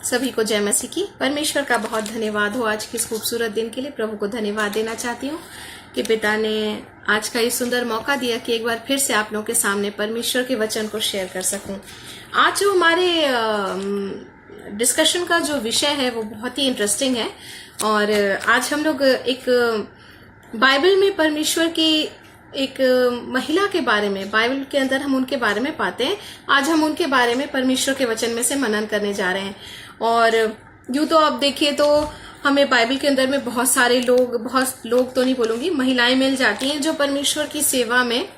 सभी को जय मसीह की। परमेश्वर का बहुत धन्यवाद हो आज के इस खूबसूरत दिन के लिए। प्रभु को धन्यवाद देना चाहती हूँ कि पिता ने आज का ये सुंदर मौका दिया कि एक बार फिर से आप लोगों के सामने परमेश्वर के वचन को शेयर कर सकूं। आज जो हमारे डिस्कशन का जो विषय है वो बहुत ही इंटरेस्टिंग है और आज हम लोग एक बाइबल में परमेश्वर की एक महिला के बारे में, बाइबल के अंदर हम उनके बारे में पाते हैं। आज हम उनके बारे में परमेश्वर के वचन में से मनन करने जा रहे हैं। और यूं तो आप देखिए तो हमें बाइबल के अंदर में बहुत सारे लोग, बहुत लोग तो नहीं बोलूंगी, महिलाएं मिल जाती हैं जो परमेश्वर की सेवा में,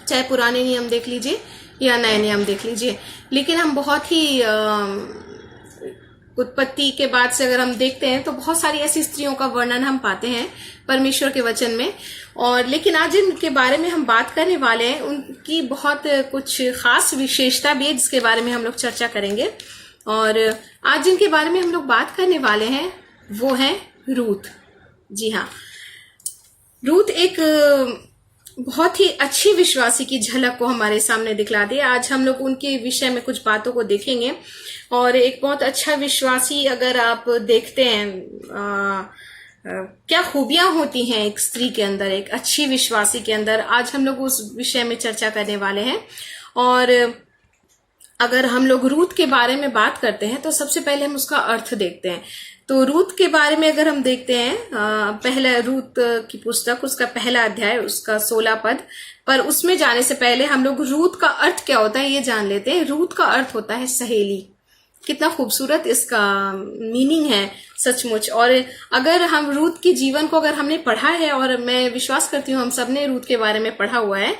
चाहे पुराने नियम देख लीजिए या नए नियम देख लीजिए, लेकिन हम बहुत ही उत्पत्ति के बाद से अगर हम देखते हैं तो बहुत सारी ऐसी स्त्रियों का वर्णन हम पाते हैं परमेश्वर के वचन में। और लेकिन आज जिनके बारे में हम बात करने वाले हैं उनकी बहुत कुछ खास विशेषता भी है जिसके बारे में हम लोग चर्चा करेंगे। और आज जिनके बारे में हम लोग बात करने वाले हैं वो है रूथ। जी हाँ, रूथ एक बहुत ही अच्छी विश्वासी की झलक को हमारे सामने दिखला दी। आज हम लोग उनके विषय में कुछ बातों को देखेंगे। और एक बहुत अच्छा विश्वासी अगर आप देखते हैं क्या खूबियां होती हैं एक स्त्री के अंदर, एक अच्छी विश्वासी के अंदर, आज हम लोग उस विषय में चर्चा करने वाले हैं। और अगर हम लोग रूथ के बारे में बात करते हैं तो सबसे पहले हम उसका अर्थ देखते हैं। तो रूथ के बारे में अगर हम देखते हैं, पहला रूथ की पुस्तक, उसका पहला अध्याय, उसका 16 पद, पर उसमें जाने से पहले हम लोग रूथ का अर्थ क्या होता है ये जान लेते हैं। रूथ का अर्थ होता है सहेली। कितना खूबसूरत इसका मीनिंग है सचमुच। और अगर हम रूथ के जीवन को अगर हमने पढ़ा है, और मैं विश्वास करती हूँ हम सबने रूथ के बारे में पढ़ा हुआ है,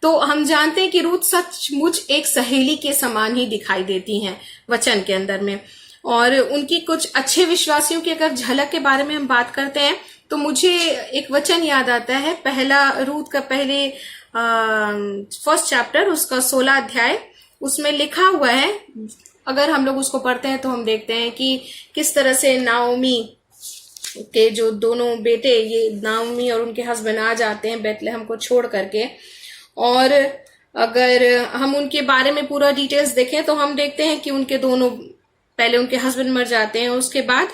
तो हम जानते हैं कि रूथ सचमुच एक सहेली के समान ही दिखाई देती हैं वचन के अंदर में। और उनकी कुछ अच्छे विश्वासियों की अगर झलक के बारे में हम बात करते हैं तो मुझे एक वचन याद आता है, पहला रूथ का पहले फर्स्ट चैप्टर, उसका 16 अध्याय, उसमें लिखा हुआ है। अगर हम लोग उसको पढ़ते हैं तो हम देखते हैं कि किस तरह से नाओमी के जो दोनों बेटे, ये नाओमी और उनके हस्बैंड आ जाते हैं बेथलेहम को छोड़ करके। और अगर हम उनके बारे में पूरा डिटेल्स देखें तो हम देखते हैं कि उनके दोनों, पहले उनके हस्बैंड मर जाते हैं, उसके बाद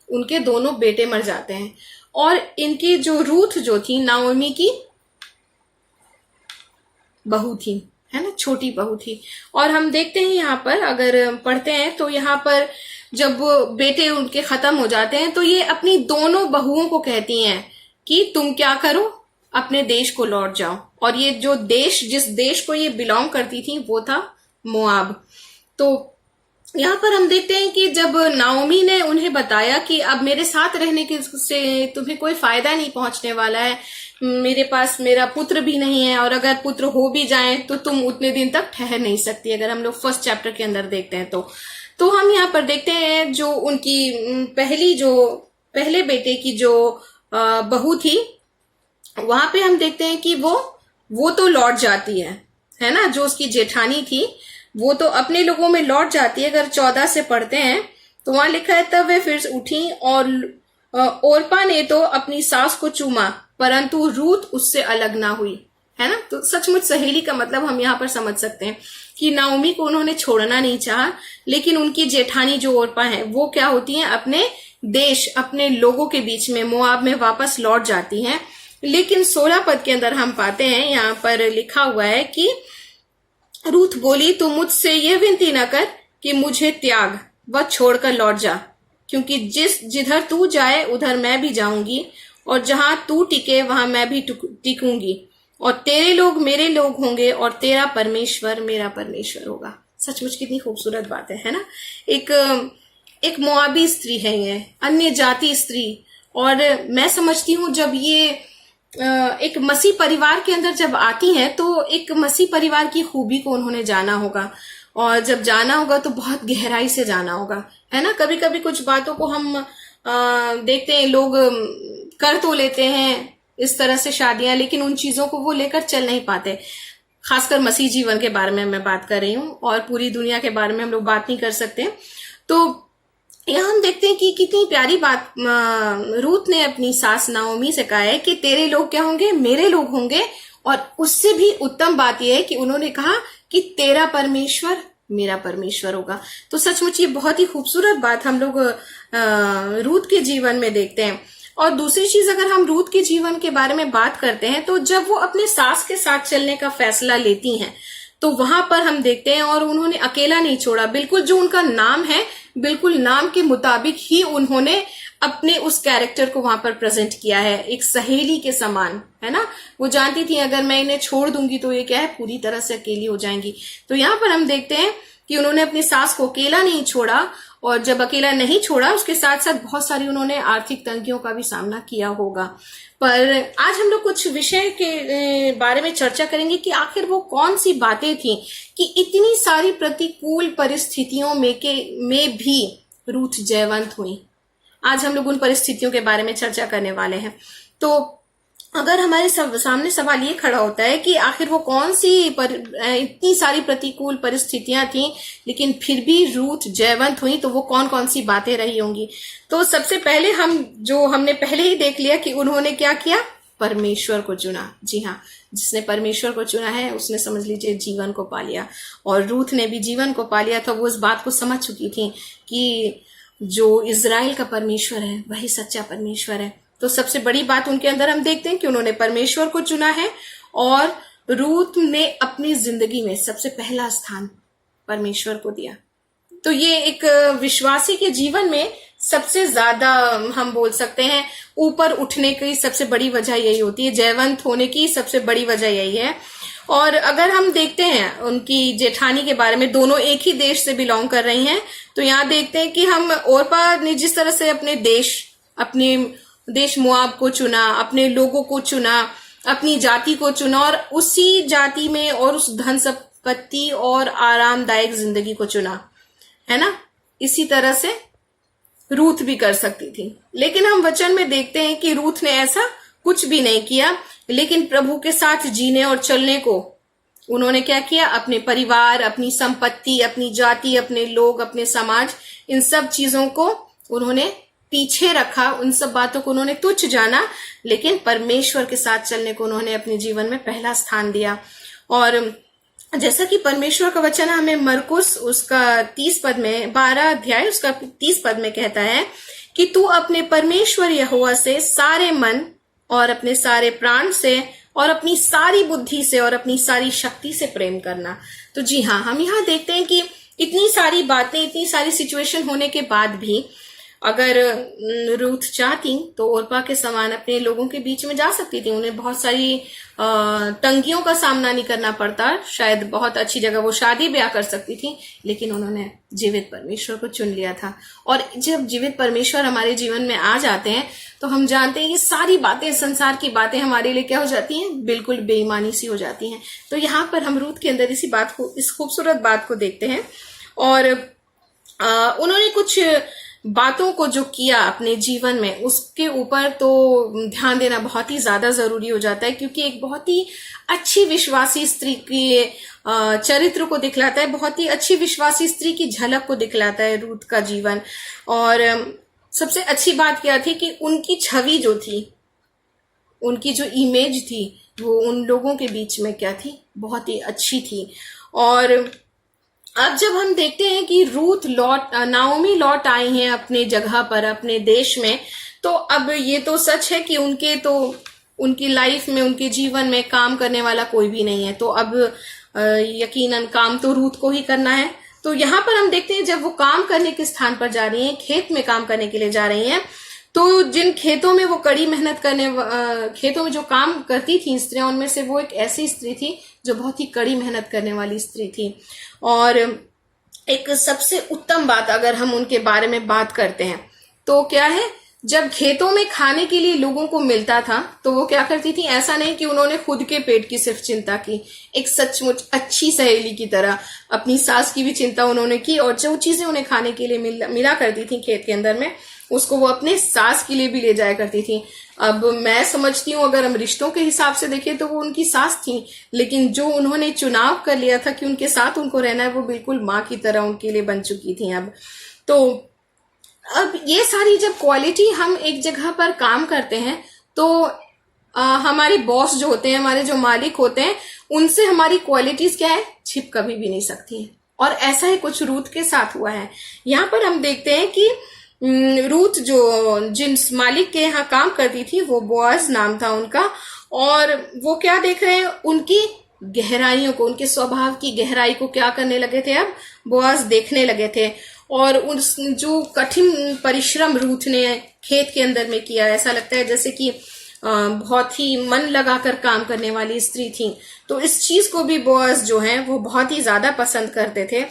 उनके दोनों बेटे मर जाते हैं। और इनकी जो रूथ जो थी, नाओमी की बहू थी, है ना, छोटी बहू थी। और हम देखते हैं यहाँ पर अगर पढ़ते हैं तो यहाँ पर जब बेटे उनके खत्म हो जाते हैं तो ये अपनी दोनों बहुओं को कहती हैं कि तुम क्या करो, अपने देश को लौट जाओ। और ये जो देश, जिस देश को ये बिलोंग करती थी वो था मोआब। तो यहाँ पर हम देखते हैं कि जब नाओमी ने उन्हें बताया कि अब मेरे साथ रहने के से तुम्हें कोई फायदा नहीं पहुंचने वाला है, मेरे पास मेरा पुत्र भी नहीं है, और अगर पुत्र हो भी जाए तो तुम उतने दिन तक ठहर नहीं सकती। अगर हम लोग फर्स्ट चैप्टर के अंदर देखते हैं तो हम यहाँ पर देखते हैं जो उनकी पहले बेटे की जो बहू थी, वहां पे हम देखते हैं कि वो तो लौट जाती है ना, जो उसकी जेठानी थी वो तो अपने लोगों में लौट जाती है। अगर 14 से पढ़ते हैं तो वहां लिखा है, तब वे फिर उठी और ओरपा ने तो अपनी सास को चूमा, परंतु रूथ उससे अलग ना हुई, है ना। तो सचमुच सहेली का मतलब हम यहाँ पर समझ सकते हैं कि नाओमी को उन्होंने छोड़ना नहीं चाहा, लेकिन उनकी जेठानी जो ओरपा है वो क्या होती है, अपने देश, अपने लोगों के बीच में मोआब में वापस लौट जाती हैं। लेकिन 16 पद के अंदर हम पाते हैं, यहाँ पर लिखा हुआ है कि रूथ बोली, तू मुझसे यह विनती न कर कि मुझे त्याग व छोड़कर लौट जा, क्योंकि जिधर तू जाए उधर मैं भी जाऊंगी, और जहां तू टिके वहां मैं भी टिकूंगी, और तेरे लोग मेरे लोग होंगे और तेरा परमेश्वर मेरा परमेश्वर होगा। सचमुच कितनी खूबसूरत बात है ना। एक मोआबी स्त्री है ये, अन्य जाति स्त्री। और मैं समझती हूँ जब ये एक मसीह परिवार के अंदर जब आती हैं तो एक मसीह परिवार की खूबी को उन्होंने जाना होगा, और जब जाना होगा तो बहुत गहराई से जाना होगा, है ना। कभी कभी कुछ बातों को हम देखते हैं, लोग कर तो लेते हैं इस तरह से शादियां, लेकिन उन चीजों को वो लेकर चल नहीं पाते। खासकर मसीह जीवन के बारे में मैं बात कर रही हूँ, और पूरी दुनिया के बारे में हम लोग बात नहीं कर सकते। तो यहाँ हम देखते हैं कि कितनी प्यारी बात रूथ ने अपनी सास नाओमी से कहा है कि तेरे लोग क्या होंगे, मेरे लोग होंगे। और उससे भी उत्तम बात यह है कि उन्होंने कहा कि तेरा परमेश्वर मेरा परमेश्वर होगा। तो सचमुच ये बहुत ही खूबसूरत बात हम लोग रूथ के जीवन में देखते हैं। और दूसरी चीज, अगर हम रूथ के जीवन के बारे में बात करते हैं, तो जब वो अपने सास के साथ चलने का फैसला लेती हैं, तो वहां पर हम देखते हैं, और उन्होंने अकेला नहीं छोड़ा, बिल्कुल जो उनका नाम है, बिल्कुल नाम के मुताबिक ही उन्होंने अपने उस कैरेक्टर को वहां पर प्रेजेंट किया है, एक सहेली के समान, है ना। वो जानती थी अगर मैं इन्हें छोड़ दूंगी तो ये क्या है, पूरी तरह से अकेली हो जाएंगी। तो यहाँ पर हम देखते हैं कि उन्होंने अपनी सास को अकेला नहीं छोड़ा, और जब अकेला नहीं छोड़ा, उसके साथ साथ बहुत सारी उन्होंने आर्थिक तंगियों का भी सामना किया होगा। पर आज हम लोग कुछ विषय के बारे में चर्चा करेंगे कि आखिर वो कौन सी बातें थी कि इतनी सारी प्रतिकूल परिस्थितियों में भी रूथ जयवंत हुई। आज हम लोग उन परिस्थितियों के बारे में चर्चा करने वाले हैं। तो अगर हमारे सामने सवाल ये खड़ा होता है कि आखिर वो कौन सी इतनी सारी प्रतिकूल परिस्थितियां थी लेकिन फिर भी रूथ जयवंत हुई, तो वो कौन कौन सी बातें रही होंगी। तो सबसे पहले हमने पहले ही देख लिया कि उन्होंने क्या किया, परमेश्वर को चुना। जी हाँ, जिसने परमेश्वर को चुना है उसने समझ लीजिए जीवन को पा लिया, और रूथ ने भी जीवन को पा लिया। तो वो इस बात को समझ चुकी थी कि जो इजराइल का परमेश्वर है वही सच्चा परमेश्वर है। तो सबसे बड़ी बात उनके अंदर हम देखते हैं कि उन्होंने परमेश्वर को चुना है, और रूथ ने अपनी जिंदगी में सबसे पहला स्थान परमेश्वर को दिया। तो ये एक विश्वासी के जीवन में सबसे ज्यादा हम बोल सकते हैं ऊपर उठने की सबसे बड़ी वजह यही होती है, जयवंत होने की सबसे बड़ी वजह यही है। और अगर हम देखते हैं उनकी जेठानी के बारे में, दोनों एक ही देश से बिलोंग कर रही हैं, तो यहाँ देखते हैं कि हम ओरपा ने जिस तरह से अपने देश मोआब को चुना, अपने लोगों को चुना, अपनी जाति को चुना, और उसी जाति में और उस धन संपत्ति और आरामदायक जिंदगी को चुना, है ना। इसी तरह से रूथ भी कर सकती थी, लेकिन हम वचन में देखते हैं कि रूथ ने ऐसा कुछ भी नहीं किया, लेकिन प्रभु के साथ जीने और चलने को उन्होंने क्या किया, अपने परिवार, अपनी संपत्ति, अपनी जाति, अपने लोग, अपने समाज, इन सब चीजों को उन्होंने पीछे रखा, उन सब बातों को उन्होंने तुच्छ जाना, लेकिन परमेश्वर के साथ चलने को उन्होंने अपने जीवन में पहला स्थान दिया। और जैसा कि परमेश्वर का वचन हमें मरकुस उसका 30 पद में, 12 अध्याय उसका 30 पद में कहता है कि तू अपने परमेश्वर यहोवा से सारे मन और अपने सारे प्राण से और अपनी सारी बुद्धि से और अपनी सारी शक्ति से प्रेम करना। तो जी हाँ, हम यहाँ देखते हैं कि इतनी सारी बातें, इतनी सारी सिचुएशन होने के बाद भी अगर रूथ चाहती तो ओरपा के समान अपने लोगों के बीच में जा सकती थी। उन्हें बहुत सारी तंगियों का सामना नहीं करना पड़ता, शायद बहुत अच्छी जगह वो शादी ब्याह कर सकती थी, लेकिन उन्होंने जीवित परमेश्वर को चुन लिया था। और जब जीवित परमेश्वर हमारे जीवन में आ जाते हैं तो हम जानते हैं ये सारी बातें, संसार की बातें हमारे लिए क्या हो जाती हैं, बिल्कुल बेईमानी सी हो जाती हैं। तो यहाँ पर हम रूथ के अंदर इस खूबसूरत बात को देखते हैं। और उन्होंने कुछ बातों को जो किया अपने जीवन में, उसके ऊपर तो ध्यान देना बहुत ही ज्यादा जरूरी हो जाता है, क्योंकि एक बहुत ही अच्छी विश्वासी स्त्री की चरित्र को दिखलाता है, बहुत ही अच्छी विश्वासी स्त्री की झलक को दिखलाता है रूथ का जीवन। और सबसे अच्छी बात क्या थी कि उनकी छवि जो थी, उनकी जो इमेज थी, वो उन लोगों के बीच में क्या थी, बहुत ही अच्छी थी। और अब जब हम देखते हैं कि नाओमी लौट आई हैं अपने जगह पर, अपने देश में, तो अब ये तो सच है कि उनकी लाइफ में, उनके जीवन में काम करने वाला कोई भी नहीं है। तो अब यकीनन काम तो रूथ को ही करना है। तो यहाँ पर हम देखते हैं जब वो काम करने के स्थान पर जा रही हैं, खेत में काम करने के लिए जा रही हैं, तो जिन खेतों में वो कड़ी मेहनत खेतों में जो काम करती थी स्त्रियां, उनमें से वो एक ऐसी स्त्री थी जो बहुत ही कड़ी मेहनत करने वाली स्त्री थी। और एक सबसे उत्तम बात अगर हम उनके बारे में बात करते हैं तो क्या है, जब खेतों में खाने के लिए लोगों को मिलता था तो वो क्या करती थी, ऐसा नहीं कि उन्होंने खुद के पेट की सिर्फ चिंता की, एक सचमुच अच्छी सहेली की तरह अपनी सास की भी चिंता उन्होंने की, और जो चीजें उन्हें खाने के लिए मिला करती थी खेत के अंदर में, उसको वो अपने सास के लिए भी ले जाया करती थी। अब मैं समझती हूँ अगर हम रिश्तों के हिसाब से देखें तो वो उनकी सास थी, लेकिन जो उन्होंने चुनाव कर लिया था कि उनके साथ उनको रहना है, वो बिल्कुल माँ की तरह उनके लिए बन चुकी थी। अब ये सारी जब क्वालिटी हम एक जगह पर काम करते हैं तो हमारे बॉस जो होते हैं, हमारे जो मालिक होते हैं, उनसे हमारी क्वालिटीज क्या है, छिप कभी भी नहीं सकती है। और ऐसा ही कुछ रूथ के साथ हुआ है। यहाँ पर हम देखते हैं कि रूथ जो जिस मालिक के यहाँ काम करती थी वो बोआज नाम था उनका, और वो क्या देख रहे हैं, उनकी गहराइयों को, उनके स्वभाव की गहराई को क्या करने लगे थे, अब बोआज देखने लगे थे। और उस जो कठिन परिश्रम रूथ ने खेत के अंदर में किया, ऐसा लगता है जैसे कि बहुत ही मन लगाकर काम करने वाली स्त्री थी। तो इस चीज को भी बोआज जो है वो बहुत ही ज्यादा पसंद करते थे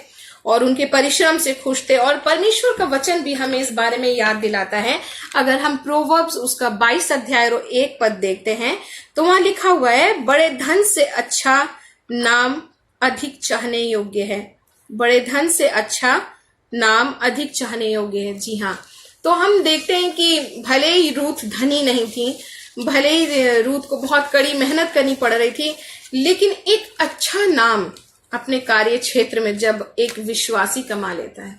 और उनके परिश्रम से खुश थे। और परमेश्वर का वचन भी हमें इस बारे में याद दिलाता है। अगर हम प्रोवर्ब्स उसका 22 अध्याय और 1 पद देखते हैं तो वहां लिखा हुआ है, बड़े धन से अच्छा नाम अधिक चाहने योग्य है। बड़े धन से अच्छा नाम अधिक चाहने योग्य है। जी हाँ, तो हम देखते हैं कि भले ही रूथ धनी नहीं थी, भले ही रूथ को बहुत कड़ी मेहनत करनी पड़ रही थी, लेकिन एक अच्छा नाम अपने कार्य क्षेत्र में जब एक विश्वासी कमा लेता है,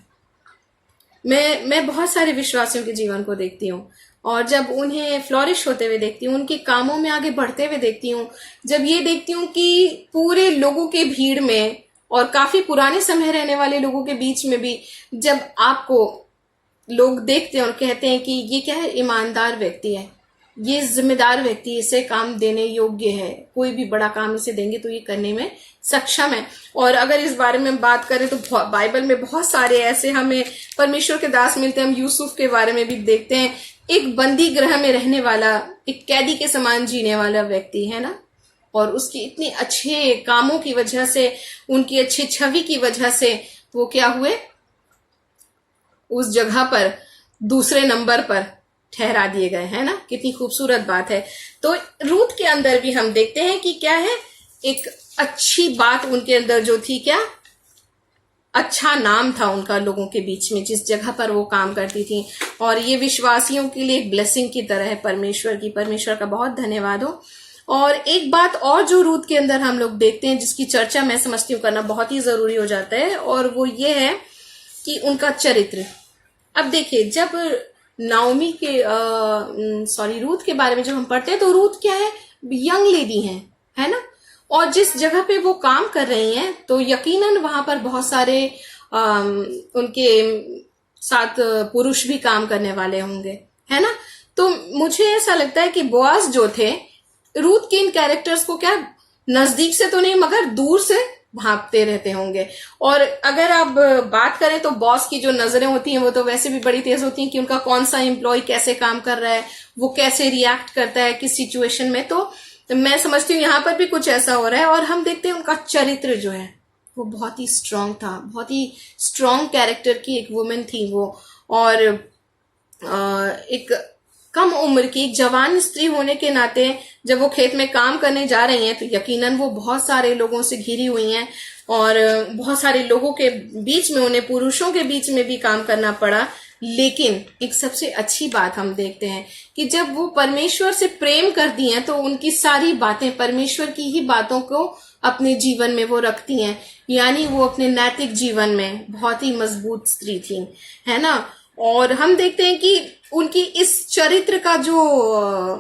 मैं बहुत सारे विश्वासियों के जीवन को देखती हूँ और जब उन्हें फ्लोरिश होते हुए देखती हूँ, उनके कामों में आगे बढ़ते हुए देखती हूँ, जब ये देखती हूँ कि पूरे लोगों के भीड़ में और काफी पुराने समय रहने वाले लोगों के बीच में भी जब आपको लोग देखते हैं और कहते हैं कि ये क्या है, ईमानदार व्यक्ति है, ये जिम्मेदार व्यक्ति, इसे काम देने योग्य है, कोई भी बड़ा काम इसे देंगे तो ये करने में सक्षम है। और अगर इस बारे में बात करें तो बाइबल में बहुत सारे ऐसे हमें परमेश्वर के दास मिलते हैं। हम यूसुफ के बारे में भी देखते हैं, एक बंदी गृह में रहने वाला, एक कैदी के समान जीने वाला व्यक्ति है ना, और उसकी इतने अच्छे कामों की वजह से, उनकी अच्छी छवि की वजह से वो क्या हुए, उस जगह पर दूसरे नंबर पर ठहरा दिए गए, है ना। कितनी खूबसूरत बात है। तो रूथ के अंदर भी हम देखते हैं कि क्या है, एक अच्छी बात उनके अंदर जो थी, क्या अच्छा नाम था उनका लोगों के बीच में जिस जगह पर वो काम करती थी। और ये विश्वासियों के लिए एक ब्लेसिंग की तरह है परमेश्वर की। परमेश्वर का बहुत धन्यवाद हो। और एक बात और जो रूथ के अंदर हम लोग देखते हैं, जिसकी चर्चा मैं समझती हूँ करना बहुत ही जरूरी हो जाता है, और वो ये है कि उनका चरित्र। अब देखिए, जब नाओमी के रूथ के बारे में जब हम पढ़ते हैं तो रूथ क्या है, यंग लेडी है ना, और जिस जगह पे वो काम कर रही हैं तो यकीनन वहां पर बहुत सारे उनके साथ पुरुष भी काम करने वाले होंगे, है ना। तो मुझे ऐसा लगता है कि बोआज जो थे, रूथ के इन कैरेक्टर्स को क्या नजदीक से तो नहीं मगर दूर से भांपते रहते होंगे। और अगर आप बात करें तो बॉस की जो नजरें होती हैं वो तो वैसे भी बड़ी तेज होती हैं कि उनका कौन सा एम्प्लॉय कैसे काम कर रहा है, वो कैसे रिएक्ट करता है किस सिचुएशन में। तो मैं समझती हूँ यहाँ पर भी कुछ ऐसा हो रहा है। और हम देखते हैं उनका चरित्र जो है वो बहुत ही स्ट्रांग था, बहुत ही स्ट्रांग कैरेक्टर की एक वुमेन थी वो। और एक कम उम्र की एक जवान स्त्री होने के नाते जब वो खेत में काम करने जा रही हैं तो यकीनन वो बहुत सारे लोगों से घिरी हुई हैं और बहुत सारे लोगों के बीच में, उन्हें पुरुषों के बीच में भी काम करना पड़ा। लेकिन एक सबसे अच्छी बात हम देखते हैं कि जब वो परमेश्वर से प्रेम करती हैं तो उनकी सारी बातें परमेश्वर की ही बातों को अपने जीवन में वो रखती हैं, यानी वो अपने नैतिक जीवन में बहुत ही मजबूत स्त्री थी, है ना। और हम देखते हैं कि उनकी इस चरित्र का जो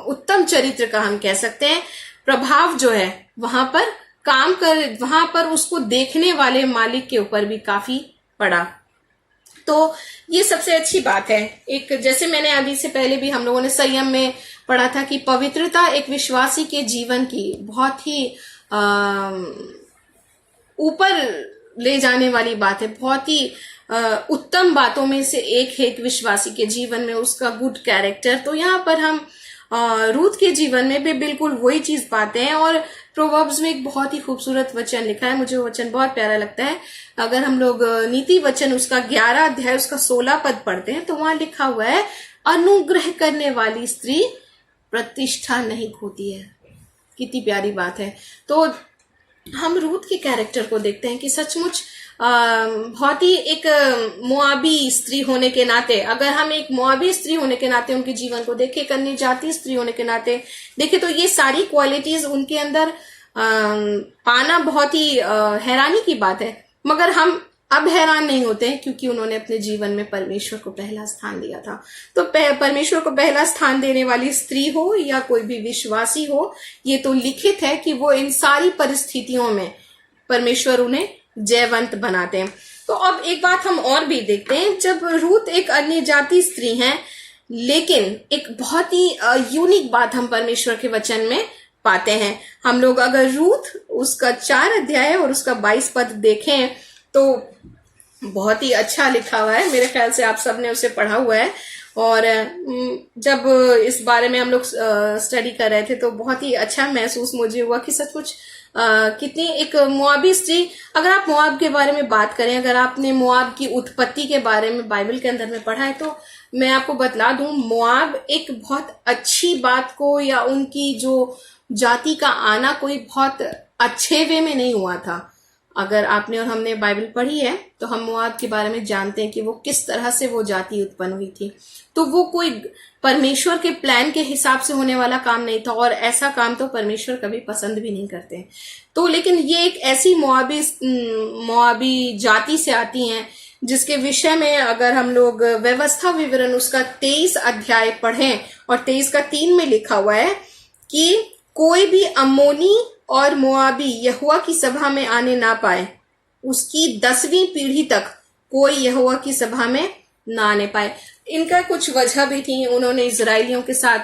उत्तम चरित्र का हम कह सकते हैं प्रभाव जो है वहां पर उसको देखने वाले मालिक के ऊपर भी काफी पड़ा। तो ये सबसे अच्छी बात है। एक जैसे मैंने अभी से पहले भी हम लोगों ने संयम में पढ़ा था कि पवित्रता एक विश्वासी के जीवन की बहुत ही ऊपर ले जाने वाली बात है, बहुत ही उत्तम बातों में से एक है एक विश्वासी के जीवन में उसका गुड कैरेक्टर। तो यहाँ पर हम रूथ के जीवन में भी बिल्कुल वही चीज पाते हैं। और प्रोवर्ब्स में एक बहुत ही खूबसूरत वचन लिखा है, मुझे वो वचन बहुत प्यारा लगता है। अगर हम लोग नीति वचन उसका 11 अध्याय उसका 16 पद पढ़ते हैं तो वहां लिखा हुआ है, अनुग्रह करने वाली स्त्री प्रतिष्ठा नहीं खोती है। कितनी प्यारी बात है। तो हम रूथ के कैरेक्टर को देखते हैं कि सचमुच बहुत ही एक मोआबी स्त्री होने के नाते, अगर हम एक मोआबी स्त्री होने के नाते उनके जीवन को देखें, कन्या जाति स्त्री होने के नाते देखें, तो ये सारी क्वालिटीज उनके अंदर पाना बहुत ही हैरानी की बात है। मगर हम अब हैरान नहीं होते हैं क्योंकि उन्होंने अपने जीवन में परमेश्वर को पहला स्थान दिया था। तो परमेश्वर को पहला स्थान देने वाली स्त्री हो या कोई भी विश्वासी हो, ये तो लिखित है कि वो इन सारी परिस्थितियों में परमेश्वर उन्हें जयवंत बनाते हैं। तो अब एक बात हम और भी देखते हैं, जब रूत एक अन्य जाति स्त्री है, लेकिन एक बहुत ही यूनिक बात हम परमेश्वर के वचन में पाते हैं। हम लोग अगर रूत उसका 4 अध्याय और उसका 22 पद देखें तो बहुत ही अच्छा लिखा हुआ है। मेरे ख्याल से आप सबने उसे पढ़ा हुआ है। और जब इस बारे में हम लोग स्टडी कर रहे थे तो बहुत ही अच्छा महसूस मुझे हुआ कि सचमुच कितनी एक मोआबी स्त्री, अगर आप मोआब के बारे में बात करें, अगर आपने मोआब की उत्पत्ति के बारे में बाइबल के अंदर में पढ़ा है तो मैं आपको बतला दूं, मोआब एक बहुत अच्छी बात को या उनकी जो जाति का आना कोई बहुत अच्छे वे में नहीं हुआ था। अगर आपने और हमने बाइबल पढ़ी है तो हम मोआब के बारे में जानते हैं कि वो किस तरह से वो जाति उत्पन्न हुई थी। तो वो कोई परमेश्वर के प्लान के हिसाब से होने वाला काम नहीं था, और ऐसा काम तो परमेश्वर कभी पसंद भी नहीं करते। तो लेकिन ये एक ऐसी मोआबी जाति से आती हैं जिसके विषय में अगर हम लोग व्यवस्था विवरण उसका 23 अध्याय पढ़ें और 23 का 3 में लिखा हुआ है कि कोई भी अम्मोनी और मोआबी यहोवा की सभा में आने ना पाए, उसकी 10वीं पीढ़ी तक कोई यहोवा की सभा में ना आने पाए। इनका कुछ वजह भी थी, उन्होंने इजराइलियों के साथ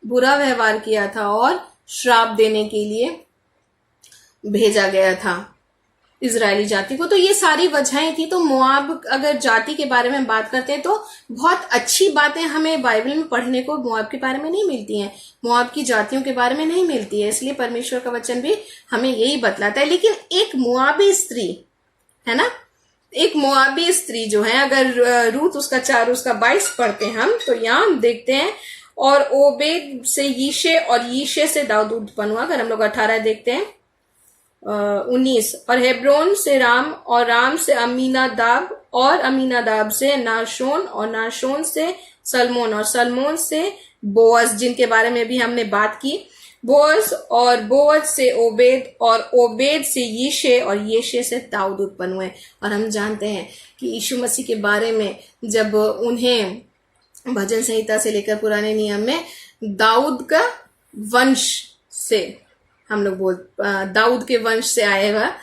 बुरा व्यवहार किया था और श्राप देने के लिए भेजा गया था इजरायली जाति को। तो ये सारी वजहें थी। तो मोआब अगर जाति के बारे में बात करते हैं तो बहुत अच्छी बातें हमें बाइबल में पढ़ने को मोआब के बारे में नहीं मिलती हैं, मोआब की जातियों के बारे में नहीं मिलती है। इसलिए परमेश्वर का वचन भी हमें यही बतलाता है। लेकिन एक मोआबी स्त्री है ना, एक मोआबी स्त्री जो है, अगर रूत उसका 4 उसका 22 पढ़ते हैं हम तो यहाँ हम देखते हैं, और ओबेद से यीशे और यीशे से दाऊद उत्पन्न हुआ। अगर हम लोग 18 देखते हैं 19, और हेब्रोन से राम, और राम से अमीनादाब, और अमीनादाब से नाशोन, और नाशोन से सलमोन, और सलमोन से बोअज, जिनके बारे में भी हमने बात की। बोअज और बोअज से ओबेद, और ओबेद से यीशे, और यीशे से दाऊद उत्पन्न हुए। और हम जानते हैं कि यीशु मसीह के बारे में जब उन्हें भजन संहिता से लेकर पुराने नियम में दाऊद का वंश से हम लोग दाऊद के वंश से आएगा,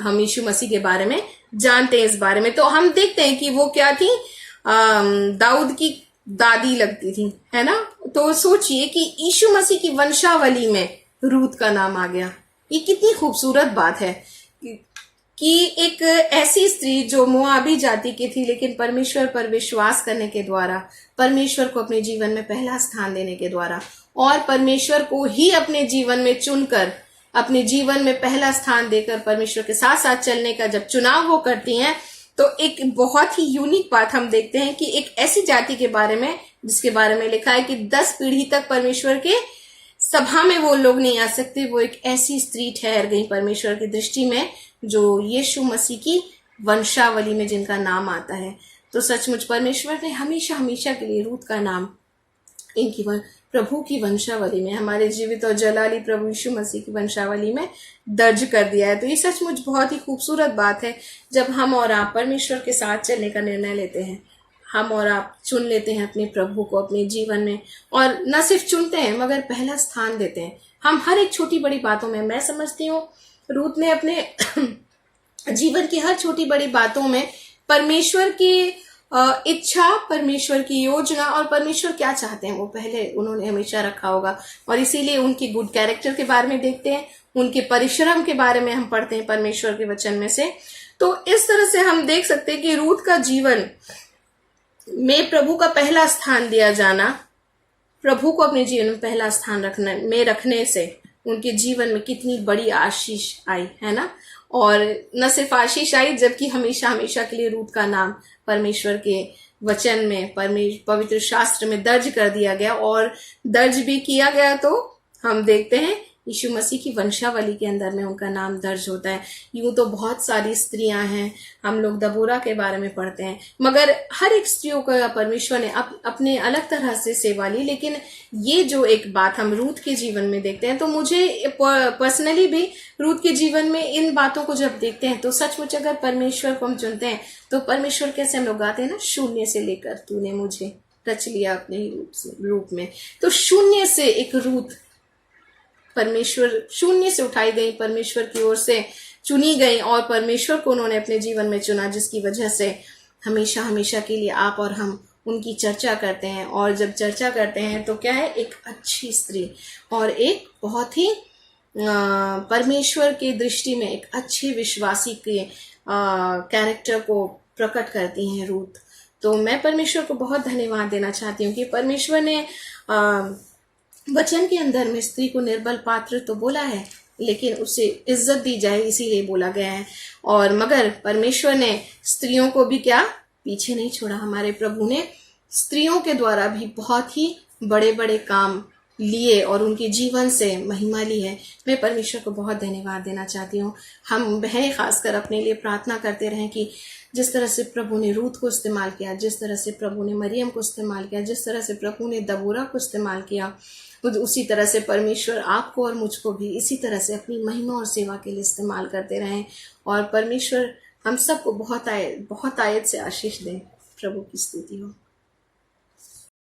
हम यीशु मसीह के बारे में जानते हैं इस बारे में। तो हम देखते हैं कि वो क्या थी, दाऊद की दादी लगती थी, है ना। तो सोचिए कि यीशु मसीह की वंशावली में रूत का नाम आ गया। ये कितनी खूबसूरत बात है कि एक ऐसी स्त्री जो मोआबी जाति की थी, लेकिन परमेश्वर पर विश्वास करने के द्वारा, परमेश्वर को अपने जीवन में पहला स्थान देने के द्वारा, और परमेश्वर को ही अपने जीवन में चुनकर, अपने जीवन में पहला स्थान देकर परमेश्वर के साथ साथ चलने का जब चुनाव वो करती हैं, तो एक बहुत ही यूनिक बात हम देखते हैं कि एक ऐसी जाति के बारे में जिसके बारे में लिखा है कि 10 पीढ़ी तक परमेश्वर के सभा में वो लोग नहीं आ सकते। वो एक ऐसी स्त्री ठहर गई परमेश्वर की दृष्टि में जो यीशु मसीह की वंशावली में जिनका नाम आता है। तो सचमुच परमेश्वर ने हमेशा हमेशा के लिए रूत का नाम इनकी प्रभु की वंशावली में, हमारे जीवित और जलाली प्रभु यीशु मसीह की वंशावली में दर्ज कर दिया है। तो ये सचमुच बहुत ही खूबसूरत बात है जब हम और आप परमेश्वर के साथ चलने का निर्णय लेते हैं। हम और आप चुन लेते हैं अपने प्रभु को अपने जीवन में, और न सिर्फ चुनते हैं मगर पहला स्थान देते हैं हम हर एक छोटी बड़ी बातों में। मैं समझती हूँ रूत ने अपने जीवन की हर छोटी बड़ी बातों में परमेश्वर की इच्छा, परमेश्वर की योजना और परमेश्वर क्या चाहते हैं वो पहले उन्होंने हमेशा रखा होगा। और इसीलिए उनकी गुड कैरेक्टर के बारे में देखते हैं, उनके परिश्रम के बारे में हम पढ़ते हैं परमेश्वर के वचन में से। तो इस तरह से हम देख सकते हैं कि रूत का जीवन में प्रभु का पहला स्थान दिया जाना, प्रभु को अपने जीवन में पहला स्थान रखने से उनके जीवन में कितनी बड़ी आशीष आई, है ना। और न सिर्फ आशीष आई, जबकि हमेशा हमेशा के लिए रूत का नाम परमेश्वर के वचन में, पवित्र शास्त्र में दर्ज कर दिया गया, और दर्ज भी किया गया। तो हम देखते हैं यीशु मसीह की वंशावली के अंदर में उनका नाम दर्ज होता है। यूं तो बहुत सारी स्त्रियां हैं, हम लोग दबोरा के बारे में पढ़ते हैं, मगर हर एक स्त्रियों का परमेश्वर ने अपने अलग तरह से सेवा ली। लेकिन ये जो एक बात हम रूत के जीवन में देखते हैं, तो मुझे पर्सनली भी रूत के जीवन में इन बातों को जब देखते हैं तो सचमुच अगर परमेश्वर को हम चुनते हैं तो परमेश्वर कैसे हम लोग गाते हैं ना, शून्य से लेकर तूने मुझे रच लिया अपने रूप में। तो शून्य से एक रूत परमेश्वर, शून्य से उठाई गई परमेश्वर की ओर से चुनी गई और परमेश्वर को उन्होंने अपने जीवन में चुना, जिसकी वजह से हमेशा हमेशा के लिए आप और हम उनकी चर्चा करते हैं। और जब चर्चा करते हैं तो क्या है, एक अच्छी स्त्री और एक बहुत ही परमेश्वर की दृष्टि में एक अच्छे विश्वासी के कैरेक्टर को प्रकट करती हैं रूथ। तो मैं परमेश्वर को बहुत धन्यवाद देना चाहती हूँ कि परमेश्वर ने वचन के अंदर में स्त्री को निर्बल पात्र तो बोला है, लेकिन उसे इज्जत दी जाए इसीलिए बोला गया है। और मगर परमेश्वर ने स्त्रियों को भी क्या पीछे नहीं छोड़ा। हमारे प्रभु ने स्त्रियों के द्वारा भी बहुत ही बड़े बड़े काम लिए और उनके जीवन से महिमा ली है। मैं परमेश्वर को बहुत धन्यवाद देना चाहती हूँ। हम बहनें खासकर अपने लिए प्रार्थना करते रहें कि जिस तरह से प्रभु ने रूथ को इस्तेमाल किया, जिस तरह से प्रभु ने मरियम को इस्तेमाल किया, जिस तरह से प्रभु ने दबोरा को इस्तेमाल किया, उसी तरह से परमेश्वर आपको और मुझको भी इसी तरह से अपनी महिमा और सेवा के लिए इस्तेमाल करते रहें। और परमेश्वर हम सबको बहुत आयत से आशीष दें। प्रभु की स्तुति हो।